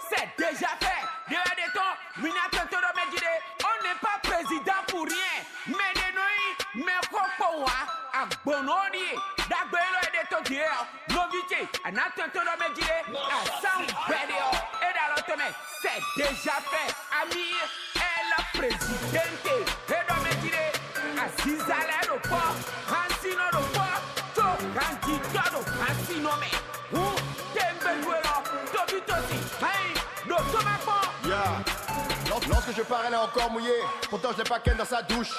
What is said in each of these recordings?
C'est déjà fait. Dehors de temps, on n'est pas président pour rien. Mais de nous, mais quoi, à Bononi, d'Agbelo et de Togier, Noviti, à Natanto Medjide, à San Bedio, et dans l'automne, c'est déjà fait. Ami est la présidente, et dans Medjide, à Zizal aéroport, Hansino le port, to Rantito, Hansino, mais où Tembeluelo, Tobitosi, hey, no Tomapo. Lorsque je pars, elle est encore mouillée. Pourtant, je n'ai pas qu'elle dans sa douche.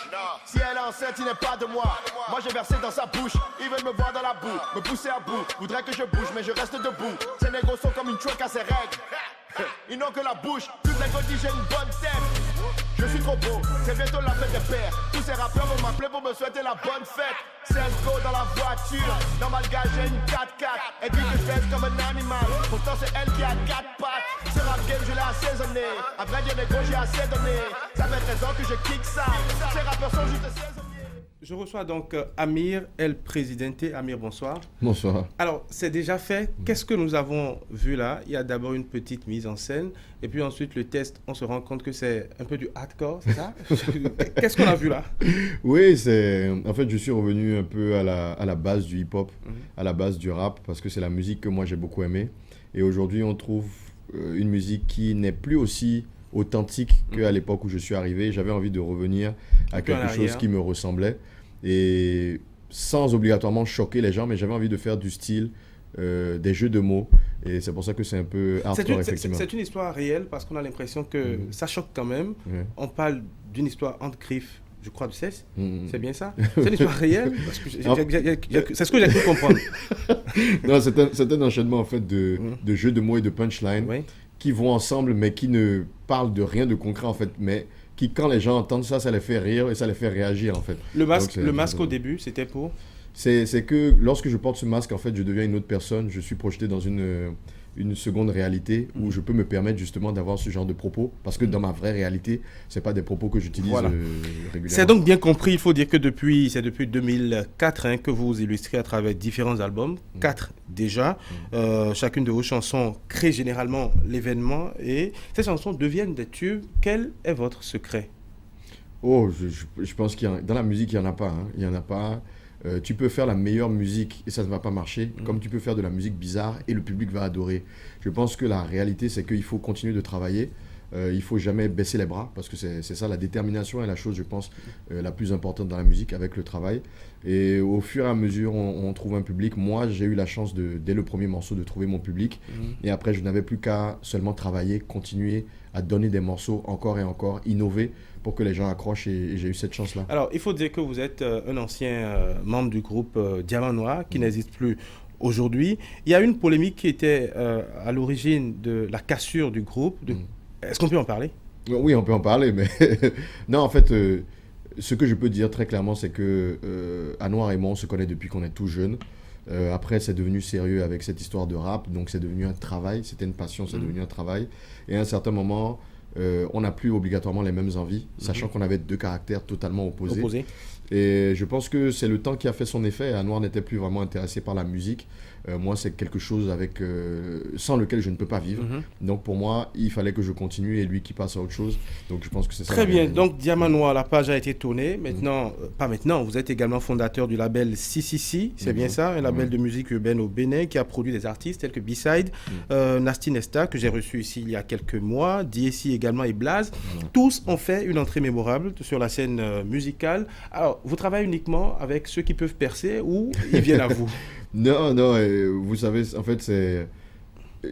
Si elle est enceinte, il n'est pas de moi. Moi, j'ai versé dans sa bouche. Ils veulent me voir dans la boue, me pousser à bout. Voudraient que je bouge, mais je reste debout. Ces négros sont comme une truck à ses règles. Ils n'ont que la bouche. Toutes les godilles, j'ai une bonne tête. Je suis trop beau, c'est bientôt la fête des pères. Tous ces rappeurs vont m'appeler pour me souhaiter la bonne fête. Go dans la voiture, normal gars j'ai une 4x4. Elle dit que je baisse comme un animal, pourtant c'est elle qui a 4 pattes. Ce rap game je l'ai assaisonné, à vrai dire les gros j'ai assez donné. Ça fait 13 ans que je kick ça, ces rappeurs sont juste saisonniers. Je reçois donc Amir El Presidente. Amir, bonsoir. Bonsoir. Alors, c'est déjà fait. Qu'est-ce que nous avons vu là? Il y a d'abord une petite mise en scène. Et puis ensuite, le test, on se rend compte que c'est un peu du hardcore, c'est ça? Qu'est-ce qu'on a vu là? Oui, en fait, je suis revenu un peu à la base du hip-hop, à la base du rap, parce que c'est la musique que moi j'ai beaucoup aimée. Et aujourd'hui, on trouve une musique qui n'est plus aussi authentique qu'à l'époque où je suis arrivé. J'avais envie de revenir à quelque chose qui me ressemblait. Et sans obligatoirement choquer les gens, mais j'avais envie de faire du style, des jeux de mots. Et c'est pour ça que c'est un peu hardcore, effectivement. C'est une histoire réelle parce qu'on a l'impression que ça choque quand même. On parle d'une histoire entre griffes, je crois, de cesse. C'est bien ça? C'est une histoire réelle? Parce que c'est ce que j'ai cru comprendre. Non, c'est un enchaînement en fait de jeux de mots et de punchlines qui vont ensemble, mais qui ne parlent de rien de concret en fait. Mais qui, quand les gens entendent ça, ça les fait rire et ça les fait réagir en fait. Le masque au début, c'était pour? C'est que lorsque je porte ce masque, en fait, je deviens une autre personne. Je suis projeté dans une seconde réalité où je peux me permettre justement d'avoir ce genre de propos. Parce que dans ma vraie réalité, ce n'est pas des propos que j'utilise régulièrement. C'est donc bien compris, il faut dire que c'est depuis 2004 que vous illustrez à travers différents albums. 4 déjà. Chacune de vos chansons crée généralement l'événement et ces chansons deviennent des tubes. Quel est votre secret? Oh, je pense dans la musique, il n'y en a pas. Il n'y en a pas. Tu peux faire la meilleure musique et ça ne va pas marcher, comme tu peux faire de la musique bizarre et le public va adorer. Je pense que la réalité, c'est qu'il faut continuer de travailler. Il ne faut jamais baisser les bras parce que c'est ça, la détermination est la chose, je pense, la plus importante dans la musique avec le travail. Et au fur et à mesure, on trouve un public. Moi, j'ai eu la chance, dès le premier morceau, de trouver mon public. Et après, je n'avais plus qu'à seulement travailler, continuer à donner des morceaux encore et encore, innover pour que les gens accrochent et j'ai eu cette chance-là. Alors, il faut dire que vous êtes un ancien membre du groupe Diamant Noir qui n'existe plus aujourd'hui. Il y a une polémique qui était à l'origine de la cassure du groupe. Est-ce qu'on peut en parler? Oui, on peut en parler, mais non, en fait, ce que je peux dire très clairement, c'est que Anouar et moi, on se connaît depuis qu'on est tout jeune. Après, c'est devenu sérieux avec cette histoire de rap, donc c'est devenu un travail, c'était une passion, c'est devenu un travail. Et à un certain moment, on n'a plus obligatoirement les mêmes envies, sachant qu'on avait 2 caractères totalement opposés. Et je pense que c'est le temps qui a fait son effet. Anouar n'était plus vraiment intéressé par la musique. Moi, c'est quelque chose sans lequel je ne peux pas vivre. Donc pour moi, il fallait que je continue et lui qui passe à autre chose. Donc je pense que c'est ça. Très bien. Donc Diamant Noir, la page a été tournée. Maintenant, pas maintenant, vous êtes également fondateur du label CCC, c'est bien ça, un label de musique urbaine au Bénin qui a produit des artistes tels que B-Side, Nasty Nesta, que j'ai reçu ici il y a quelques mois, DSI également et Blaze. Tous ont fait une entrée mémorable sur la scène musicale. Alors, vous travaillez uniquement avec ceux qui peuvent percer ou ils viennent à vous? Non, vous savez, en fait,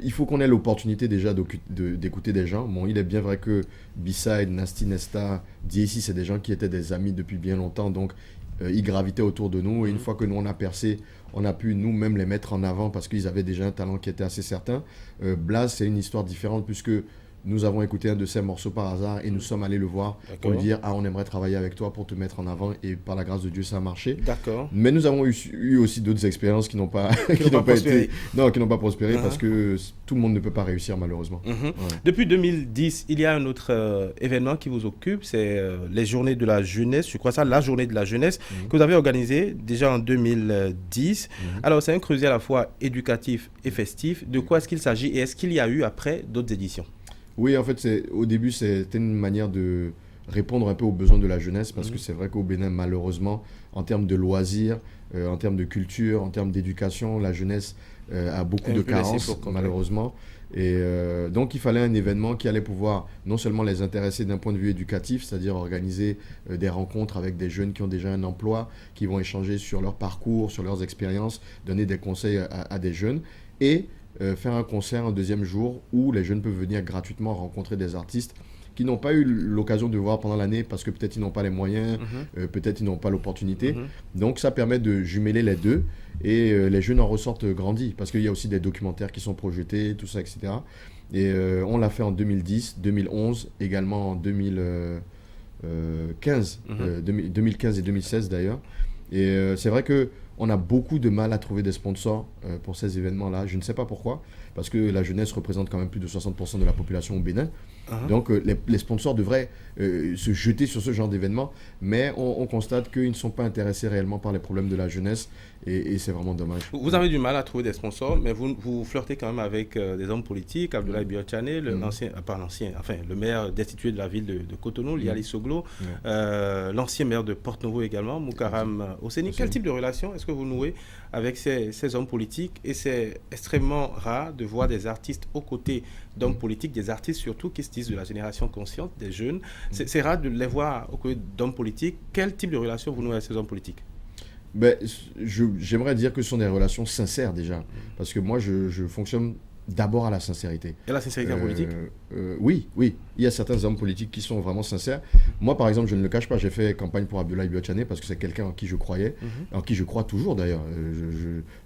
il faut qu'on ait l'opportunité déjà d'écouter des gens. Bon, il est bien vrai que B-Side, Nasty Nesta, DSI, c'est des gens qui étaient des amis depuis bien longtemps, donc ils gravitaient autour de nous. Et une fois que nous, on a percé, on a pu nous-mêmes les mettre en avant parce qu'ils avaient déjà un talent qui était assez certain. Blaze, c'est une histoire différente puisque nous avons écouté un de ses morceaux par hasard et nous sommes allés le voir pour lui dire on aimerait travailler avec toi pour te mettre en avant, et par la grâce de Dieu ça a marché. D'accord. Mais nous avons eu aussi d'autres expériences qui n'ont pas prospéré parce que tout le monde ne peut pas réussir malheureusement. Ouais. Depuis 2010, il y a un autre événement qui vous occupe, c'est les Journées de la jeunesse, je crois ça, la Journée de la jeunesse que vous avez organisée déjà en 2010. Alors c'est un creuset à la fois éducatif et festif. De quoi est-ce qu'il s'agit et est-ce qu'il y a eu après d'autres éditions? Oui, en fait, au début, c'était une manière de répondre un peu aux besoins de la jeunesse, parce que c'est vrai qu'au Bénin, malheureusement, en termes de loisirs, en termes de culture, en termes d'éducation, la jeunesse a beaucoup de carences, malheureusement. Et donc, il fallait un événement qui allait pouvoir non seulement les intéresser d'un point de vue éducatif, c'est-à-dire organiser des rencontres avec des jeunes qui ont déjà un emploi, qui vont échanger sur leur parcours, sur leurs expériences, donner des conseils à des jeunes, et faire un concert un deuxième jour où les jeunes peuvent venir gratuitement rencontrer des artistes qui n'ont pas eu l'occasion de voir pendant l'année parce que peut-être ils n'ont pas les moyens, peut-être ils n'ont pas l'opportunité. Donc ça permet de jumeler les deux et les jeunes en ressortent grandis parce qu'il y a aussi des documentaires qui sont projetés, tout ça, etc. Et on l'a fait en 2010, 2011, également en 2015 et 2016 d'ailleurs. Et c'est vrai que on a beaucoup de mal à trouver des sponsors pour ces événements-là. Je ne sais pas pourquoi, parce que la jeunesse représente quand même plus de 60% de la population au Bénin. Donc les sponsors devraient se jeter sur ce genre d'événements, mais on constate qu'ils ne sont pas intéressés réellement par les problèmes de la jeunesse, et c'est vraiment dommage. Vous avez du mal à trouver des sponsors, mais vous flirtez quand même avec des hommes politiques, Abdoulaye Biotchane, le maire destitué de la ville de Cotonou, Liali Soglo, l'ancien maire de Porto-Novo également, Moukaram Osseni. Quel type de relation est-ce que vous nouez avec ces hommes politiques? Et c'est extrêmement rare de voir des artistes aux côtés d'hommes politiques, des artistes surtout qui se disent de la génération consciente, des jeunes. C'est rare de les voir aux côtés d'hommes politiques. Quel type de relation vous nouez avec ces hommes politiques? J'aimerais dire que ce sont des relations sincères déjà, parce que moi je fonctionne d'abord à la sincérité. Et la sincérité en politique? Oui. Il y a certains hommes politiques qui sont vraiment sincères. Moi, par exemple, je ne le cache pas, j'ai fait campagne pour Abdoulaye Biotchane parce que c'est quelqu'un en qui je croyais, en qui je crois toujours d'ailleurs.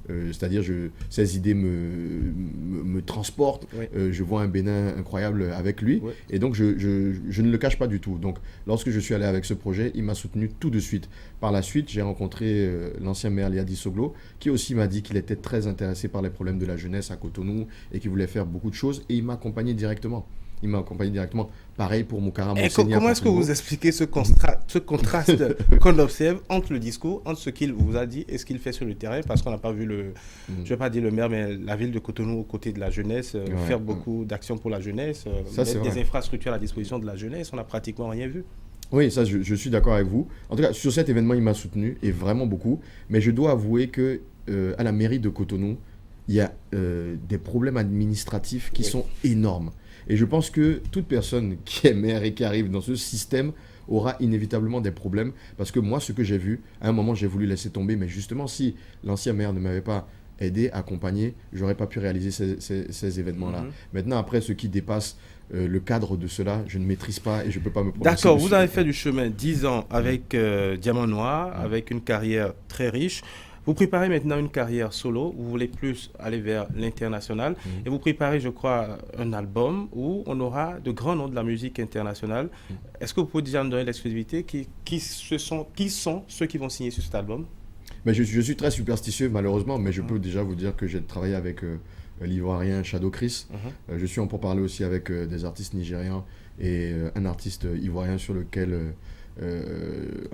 C'est-à-dire, ses idées me transportent. Je vois un Bénin incroyable avec lui. Et donc, je ne le cache pas du tout. Donc, lorsque je suis allé avec ce projet, il m'a soutenu tout de suite. Par la suite, j'ai rencontré l'ancien maire Liadi Soglo, qui aussi m'a dit qu'il était très intéressé par les problèmes de la jeunesse à Cotonou et qu'il voulait faire beaucoup de choses. Et il m'a accompagné directement. Pareil pour Moukaram Osseni. Comment est-ce que vous expliquez ce contraste qu'on observe entre le discours, entre ce qu'il vous a dit et ce qu'il fait sur le terrain? Parce qu'on n'a pas vu je ne vais pas dire le maire, mais la ville de Cotonou aux côtés de la jeunesse, faire beaucoup d'actions pour la jeunesse, mettre des infrastructures à la disposition de la jeunesse. On n'a pratiquement rien vu. Oui, ça, je suis d'accord avec vous. En tout cas, sur cet événement, il m'a soutenu, et vraiment beaucoup. Mais je dois avouer que à la mairie de Cotonou, il y a des problèmes administratifs qui sont énormes. Et je pense que toute personne qui est maire et qui arrive dans ce système aura inévitablement des problèmes. Parce que moi, ce que j'ai vu, à un moment, j'ai voulu laisser tomber. Mais justement, si l'ancien maire ne m'avait pas aidé, accompagné, je n'aurais pas pu réaliser ces événements-là. Maintenant, après, ce qui dépasse le cadre de cela, je ne maîtrise pas et je ne peux pas me prononcer. D'accord, vous avez fait du chemin 10 ans avec Diamant Noir, avec une carrière très riche. Vous préparez maintenant une carrière solo, vous voulez plus aller vers l'international et vous préparez, je crois, un album où on aura de grands noms de la musique internationale. Est-ce que vous pouvez déjà nous donner l'exclusivité? Qui sont ceux qui vont signer sur cet album? Mais je suis très superstitieux malheureusement, mais je peux déjà vous dire que j'ai travaillé avec l'Ivoirien Shadow Chris. Je suis en pourparlers aussi avec des artistes nigérians et un artiste ivoirien sur lequel...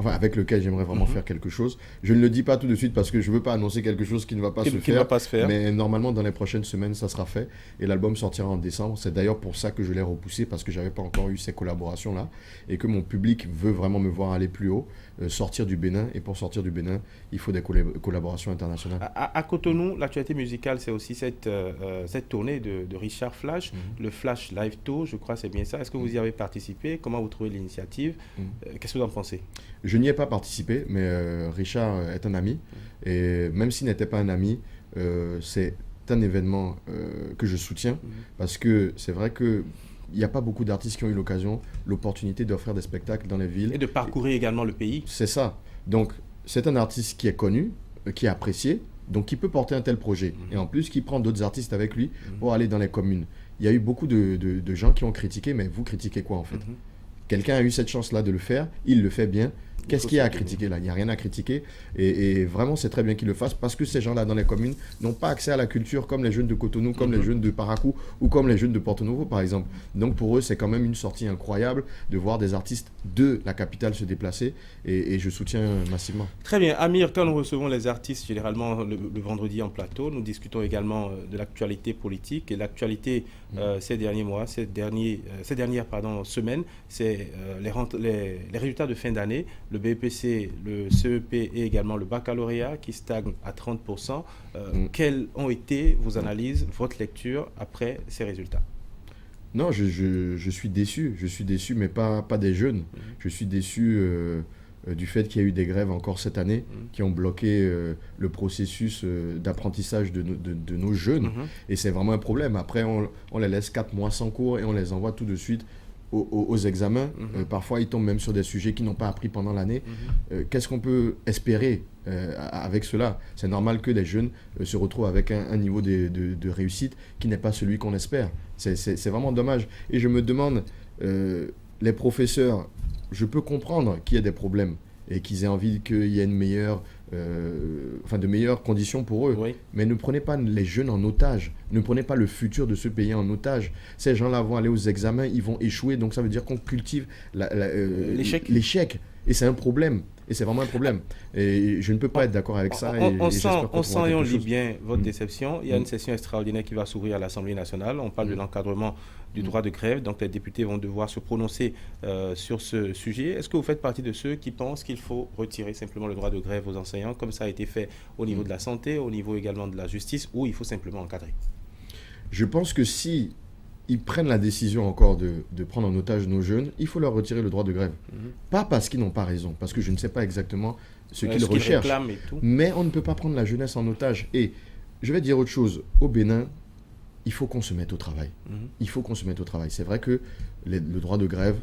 avec lequel j'aimerais vraiment faire quelque chose. Je ne le dis pas tout de suite parce que je ne veux pas annoncer quelque chose qui ne va pas se faire. Mais normalement, dans les prochaines semaines, ça sera fait. Et l'album sortira en décembre. C'est d'ailleurs pour ça que je l'ai repoussé, parce que je n'avais pas encore eu ces collaborations-là. Et que mon public veut vraiment me voir aller plus haut, sortir du Bénin. Et pour sortir du Bénin, il faut des collaborations internationales. À Cotonou, l'actualité musicale, c'est aussi cette tournée de Richard Flash, le Flash Live Tour, je crois, c'est bien ça. Est-ce que vous y avez participé? Comment vous trouvez l'initiative? Qu'est-ce que vous en pensez? Je n'y ai pas participé, mais Richard est un ami. Et même s'il n'était pas un ami, c'est un événement que je soutiens. Parce que c'est vrai qu'il n'y a pas beaucoup d'artistes qui ont eu l'opportunité d'offrir des spectacles dans les villes. Et de parcourir également le pays. C'est ça. Donc, c'est un artiste qui est connu, qui est apprécié, donc qui peut porter un tel projet. Et en plus, qui prend d'autres artistes avec lui pour aller dans les communes. il y a eu beaucoup de gens qui ont critiqué, mais vous critiquez quoi en fait? Quelqu'un a eu cette chance-là de le faire, il le fait bien. Qu'est-ce qu'il y a à critiquer là? Il n'y a rien à critiquer. Et vraiment, c'est très bien qu'il le fasse parce que ces gens-là dans les communes n'ont pas accès à la culture comme les jeunes de Cotonou, comme les jeunes de Parakou ou comme les jeunes de Porto Novo, par exemple. Donc pour eux, c'est quand même une sortie incroyable de voir des artistes de la capitale se déplacer et je soutiens massivement. Très bien. Amir, quand nous recevons les artistes généralement le vendredi en plateau, nous discutons également de l'actualité politique et l'actualité ces derniers mois, ces dernières semaines, c'est les résultats de fin d'année. Le BEPC, le CEP et également le baccalauréat qui stagnent à 30%. Quelles ont été vos analyses, votre lecture après ces résultats? Non, je suis déçu. Je suis déçu, mais pas des jeunes. Je suis déçu du fait qu'il y a eu des grèves encore cette année qui ont bloqué le processus d'apprentissage de nos jeunes. Et c'est vraiment un problème. Après, on les laisse 4 mois sans cours et on les envoie tout de suite aux examens. Parfois, ils tombent même sur des sujets qu'ils n'ont pas appris pendant l'année. Qu'est-ce qu'on peut espérer avec cela? C'est normal que des jeunes se retrouvent avec un niveau de réussite qui n'est pas celui qu'on espère. C'est vraiment dommage. Et je me demande, les professeurs, je peux comprendre qu'il y ait des problèmes et qu'ils aient envie qu'il y ait de meilleures conditions pour eux. Oui. Mais ne prenez pas les jeunes en otage. Ne prenez pas le futur de ce pays en otage. Ces gens-là vont aller aux examens, ils vont échouer. Donc ça veut dire qu'on cultive l'échec. Et c'est un problème. Et c'est vraiment un problème. Et je ne peux pas être d'accord avec ça. On sent et on lit bien votre déception. Il y a une session extraordinaire qui va s'ouvrir à l'Assemblée nationale. On parle de l'encadrement du droit de grève. Donc les députés vont devoir se prononcer sur ce sujet. Est-ce que vous faites partie de ceux qui pensent qu'il faut retirer simplement le droit de grève aux enseignants, comme ça a été fait au niveau de la santé, au niveau également de la justice, ou il faut simplement encadrer? Je pense que si ils prennent la décision encore de prendre en otage nos jeunes, il faut leur retirer le droit de grève. Pas parce qu'ils n'ont pas raison, parce que je ne sais pas exactement ce qu'ils recherchent. Et tout. Mais on ne peut pas prendre la jeunesse en otage. Et je vais dire autre chose. Au Bénin, il faut qu'on se mette au travail. Il faut qu'on se mette au travail. C'est vrai que le droit de grève,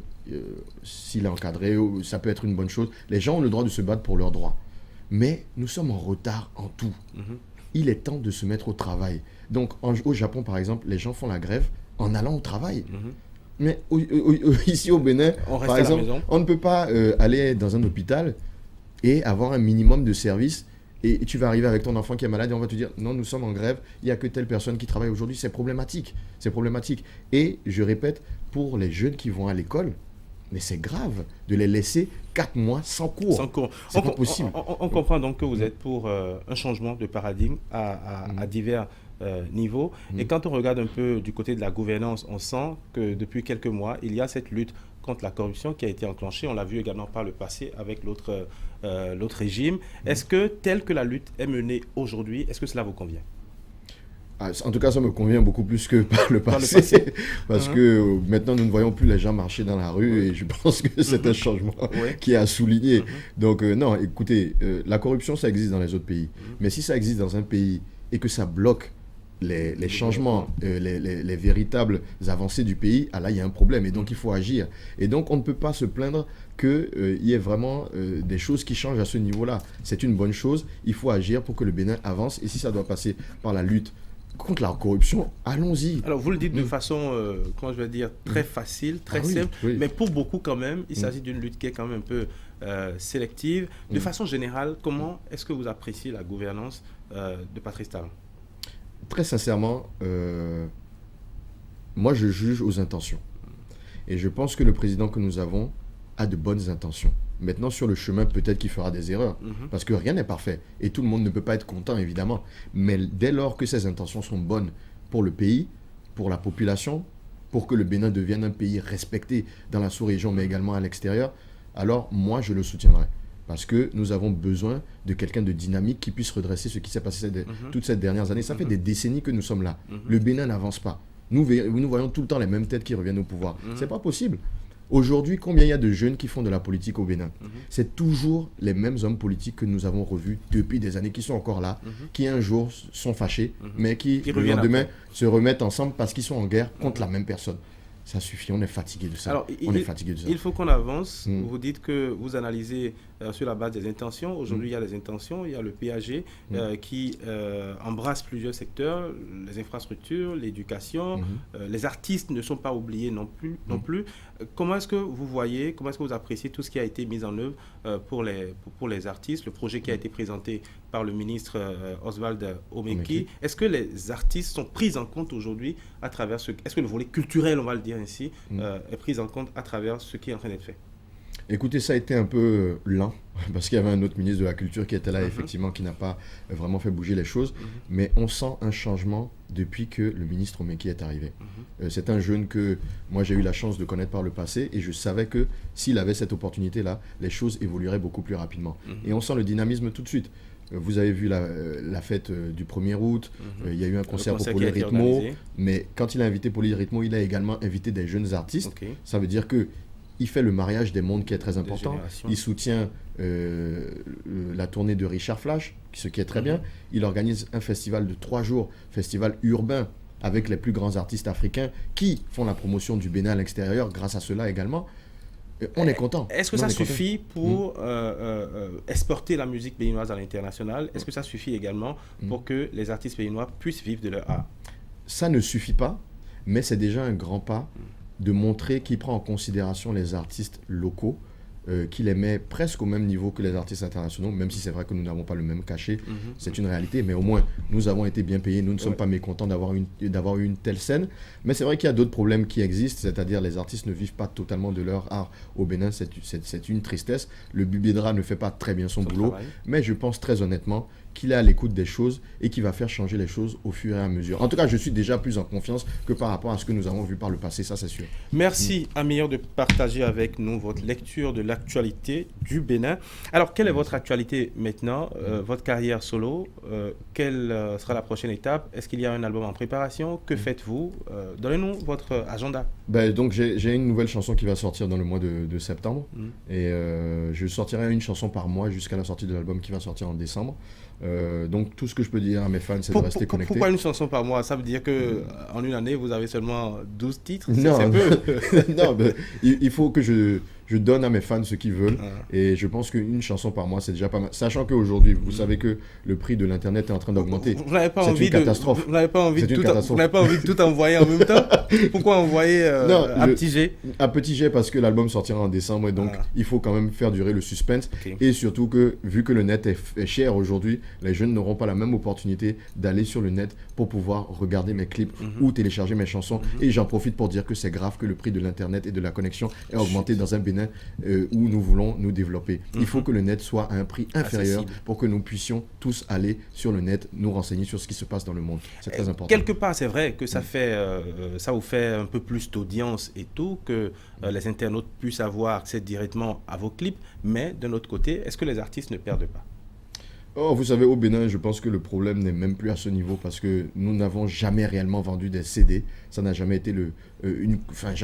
s'il est encadré, ça peut être une bonne chose. Les gens ont le droit de se battre pour leurs droits. Mais nous sommes en retard en tout. Il est temps de se mettre au travail. Donc au Japon, par exemple, les gens font la grève en allant au travail. Mais ici au Bénin, par exemple, on ne peut pas aller dans un hôpital et avoir un minimum de services et tu vas arriver avec ton enfant qui est malade et on va te dire non, nous sommes en grève, il n'y a que telle personne qui travaille aujourd'hui. C'est problématique. C'est problématique. Et je répète, pour les jeunes qui vont à l'école, mais c'est grave de les laisser 4 mois sans cours. Sans cours. C'est pas possible. On comprend donc que vous êtes pour un changement de paradigme à divers niveaux. Et quand on regarde un peu du côté de la gouvernance, on sent que depuis quelques mois, il y a cette lutte contre la corruption qui a été enclenchée. On l'a vu également par le passé avec l'autre régime. Est-ce que, telle que la lutte est menée aujourd'hui, est-ce que cela vous convient? En tout cas, ça me convient beaucoup plus que par le passé. Parce que maintenant, nous ne voyons plus les gens marcher dans la rue et je pense que c'est un changement qui est à souligner. Donc, non, écoutez, la corruption, ça existe dans les autres pays. Mais si ça existe dans un pays et que ça bloque les changements, les véritables avancées du pays, là, il y a un problème. Et donc, il faut agir. Et donc, on ne peut pas se plaindre qu'il y ait vraiment des choses qui changent à ce niveau-là. C'est une bonne chose. Il faut agir pour que le Bénin avance. Et si ça doit passer par la lutte contre la corruption, allons-y. Alors, vous le dites de façon, comment je vais dire, très facile, très simple, mais pour beaucoup quand même, il s'agit d'une lutte qui est quand même un peu sélective. De façon générale, comment est-ce que vous appréciez la gouvernance de Patrice Talon? Très sincèrement, moi je juge aux intentions. Et je pense que le président que nous avons a de bonnes intentions. Maintenant, sur le chemin, peut-être qu'il fera des erreurs, parce que rien n'est parfait. Et tout le monde ne peut pas être content, évidemment. Mais dès lors que ses intentions sont bonnes pour le pays, pour la population, pour que le Bénin devienne un pays respecté dans la sous-région, mais également à l'extérieur, alors moi, je le soutiendrai. Parce que nous avons besoin de quelqu'un de dynamique qui puisse redresser ce qui s'est passé toutes ces dernières années. Ça fait des décennies que nous sommes là. Le Bénin n'avance pas. Nous voyons tout le temps les mêmes têtes qui reviennent au pouvoir. C'est pas possible. Aujourd'hui, combien il y a de jeunes qui font de la politique au Bénin? C'est toujours les mêmes hommes politiques que nous avons revus depuis des années, qui sont encore là, qui un jour sont fâchés, mais qui le lendemain se remettent ensemble parce qu'ils sont en guerre contre la même personne. Ça suffit, on est fatigué de ça. Alors, on est fatigué de ça. Il faut qu'on avance. Vous dites que vous analysez sur la base des intentions. Aujourd'hui, il y a les intentions, il y a le PAG qui embrasse plusieurs secteurs, les infrastructures, l'éducation. Les artistes ne sont pas oubliés non plus. Comment est-ce que vous voyez, comment est-ce que vous appréciez tout ce qui a été mis en œuvre pour les artistes, le projet qui a été présenté par le ministre Oswald Omeki? Est-ce que les artistes sont pris en compte aujourd'hui à travers est-ce que le volet culturel, on va le dire ainsi, est pris en compte à travers ce qui est en train d'être fait? Écoutez, ça a été un peu lent, parce qu'il y avait un autre ministre de la Culture qui était là, effectivement, qui n'a pas vraiment fait bouger les choses. Mais on sent un changement depuis que le ministre Omeki est arrivé. C'est un jeune que moi j'ai eu la chance de connaître par le passé, et je savais que s'il avait cette opportunité-là, les choses évolueraient beaucoup plus rapidement. Et on sent le dynamisme tout de suite. Vous avez vu la fête du 1er août, il y a eu un concert pour Polyrythmo, mais quand il a invité Polyrythmo, il a également invité des jeunes artistes. Ça veut dire que il fait le mariage des mondes qui est très important. Il soutient la tournée de Richard Flash, ce qui est très bien. Il organise un festival de 3 jours, festival urbain, avec les plus grands artistes africains qui font la promotion du Bénin à l'extérieur grâce à cela également. On est content. Est-ce que ça suffit pour exporter la musique béninoise à l'international? Est-ce que ça suffit également pour que les artistes béninois puissent vivre de leur art? Ça ne suffit pas, mais c'est déjà un grand pas de montrer qu'il prend en considération les artistes locaux, qu'il les met presque au même niveau que les artistes internationaux, même si c'est vrai que nous n'avons pas le même cachet, c'est une réalité, mais au moins nous avons été bien payés, nous ne sommes pas mécontents d'avoir eu une telle scène. Mais c'est vrai qu'il y a d'autres problèmes qui existent, c'est-à-dire les artistes ne vivent pas totalement de leur art au Bénin, c'est une tristesse. Le Bubédra ne fait pas très bien son boulot, mais je pense très honnêtement qu'il est à l'écoute des choses et qu'il va faire changer les choses au fur et à mesure. En tout cas, je suis déjà plus en confiance que par rapport à ce que nous avons vu par le passé, ça c'est sûr. Merci Amir de partager avec nous votre lecture de l'actualité du Bénin. Alors, quelle est votre actualité maintenant, votre carrière solo? Quelle sera la prochaine étape? Est-ce qu'il y a un album en préparation? Que faites-vous? Donnez-nous votre agenda. Donc j'ai une nouvelle chanson qui va sortir dans le mois de septembre et je sortirai une chanson par mois jusqu'à la sortie de l'album qui va sortir en décembre. Donc tout ce que je peux dire à mes fans, c'est de rester connectés. Pourquoi une chanson par mois? Ça veut dire qu'en une année, vous avez seulement 12 titres? Non, c'est peu. Non, il faut que je donne à mes fans ce qu'ils veulent. Et je pense qu'une chanson par mois, c'est déjà pas mal. Sachant qu'aujourd'hui, vous savez que le prix de l'Internet est en train d'augmenter. C'est une catastrophe. Vous n'avez pas envie de tout envoyer en même temps? Pourquoi envoyer à Petit G? À Petit G, parce que l'album sortira en décembre. Et donc, il faut quand même faire durer le suspense. Et surtout que, vu que le net est cher aujourd'hui, les jeunes n'auront pas la même opportunité d'aller sur le net pour pouvoir regarder mes clips ou télécharger mes chansons. Et j'en profite pour dire que c'est grave que le prix de l'Internet et de la connexion ait augmenté dans un Bénin où nous voulons nous développer. Il faut que le net soit à un prix inférieur pour que nous puissions tous aller sur le net, nous renseigner sur ce qui se passe dans le monde. C'est très important. Quelque part, c'est vrai que ça vous fait un peu plus d'audience et tout, que les internautes puissent avoir accès directement à vos clips, mais d'un autre côté, est-ce que les artistes ne perdent pas? Oh, vous savez, au Bénin, je pense que le problème n'est même plus à ce niveau parce que nous n'avons jamais réellement vendu des CD. Ça n'a jamais été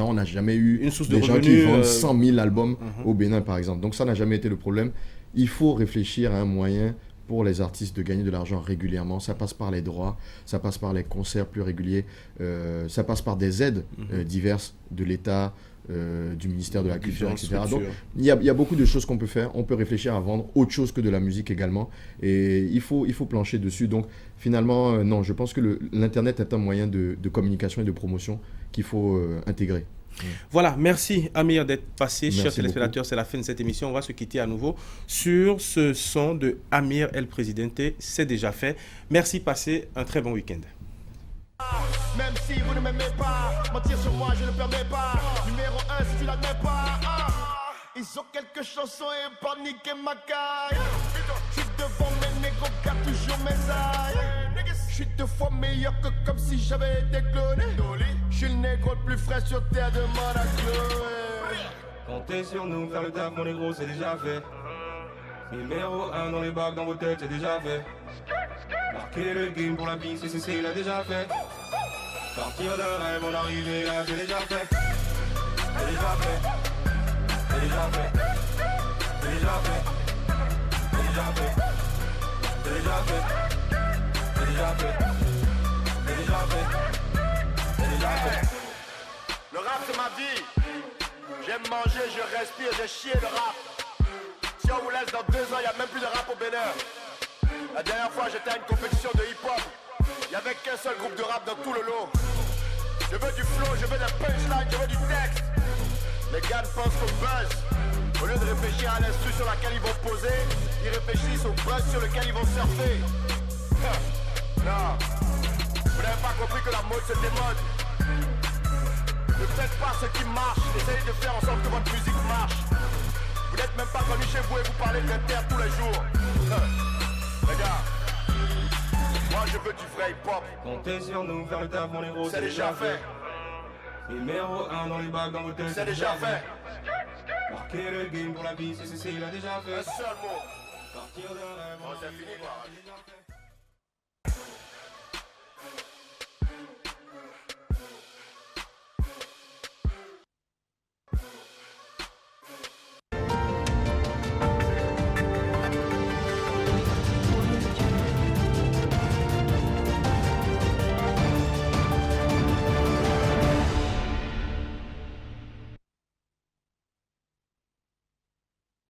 on n'a jamais eu une source des de gens revenus, qui vendent 100 000 albums au Bénin, par exemple. Donc ça n'a jamais été le problème. Il faut réfléchir à un moyen pour les artistes de gagner de l'argent régulièrement. Ça passe par les droits, ça passe par les concerts plus réguliers, ça passe par des aides diverses de l'État, du ministère de la Culture, etc. Donc, il y a beaucoup de choses qu'on peut faire. On peut réfléchir à vendre autre chose que de la musique également. Et il faut plancher dessus. Donc, finalement, non, je pense que l'Internet est un moyen de communication et de promotion qu'il faut intégrer. Voilà, merci Amir d'être passé. Merci Chers téléspectateurs, beaucoup. c'est la fin de cette émission. On va se quitter à nouveau sur ce son de Amir El Presidente. C'est déjà fait. Merci, passez un très bon week-end. Même si vous ne m'aimez pas, mentir sur moi je ne permets pas. Numéro 1 si tu l'admets pas. Ils ont quelques chansons et paniqué ma caille. Je suis devant mes négros, garde toujours mes ailes. Je suis 2 fois meilleur que comme si j'avais été cloné. Je suis le négro le plus frais sur terre, demande à Chloé. Comptez sur nous, faire le taf, mon négro, c'est déjà fait. Numéro 1 dans les bacs, dans vos têtes, c'est déjà fait. Marquer le game pour la vie, c'est il a déjà fait. Partir d'un rêve, en arriver là, c'est déjà fait. C'est déjà fait. C'est déjà fait. C'est déjà fait. C'est déjà fait. C'est déjà fait. C'est déjà fait. C'est déjà fait. C'est déjà fait. Le rap c'est ma vie. J'aime manger, je respire, j'ai chié le rap. Si on vous laisse dans 2 ans, y a même plus de rap au Bénin. La dernière fois j'étais à une compétition de hip-hop. Y avait qu'un seul groupe de rap dans tout le lot. Je veux du flow, je veux des punchlines, je veux du texte. Les gars pensent au buzz. Au lieu de réfléchir à l'instru sur laquelle ils vont poser, ils réfléchissent au buzz sur lequel ils vont surfer. Non, vous n'avez pas compris que la mode se démode. Ne faites pas ce qui marche, essayez de faire en sorte que votre musique marche. Vous n'êtes même pas connu chez vous et vous parlez d'Inter tous les jours. Les gars, moi je veux du vrai hip-hop. Comptez sur nous, faire le taf, mon négro, C'est déjà fait. Numéro 1 dans les bacs, dans vos têtes, C'est déjà fait. Marquer le game pour la vie, c'est il a déjà fait. Un seul mot. Partir d'un rêve, Bon, c'est fini quoi. déjà fait.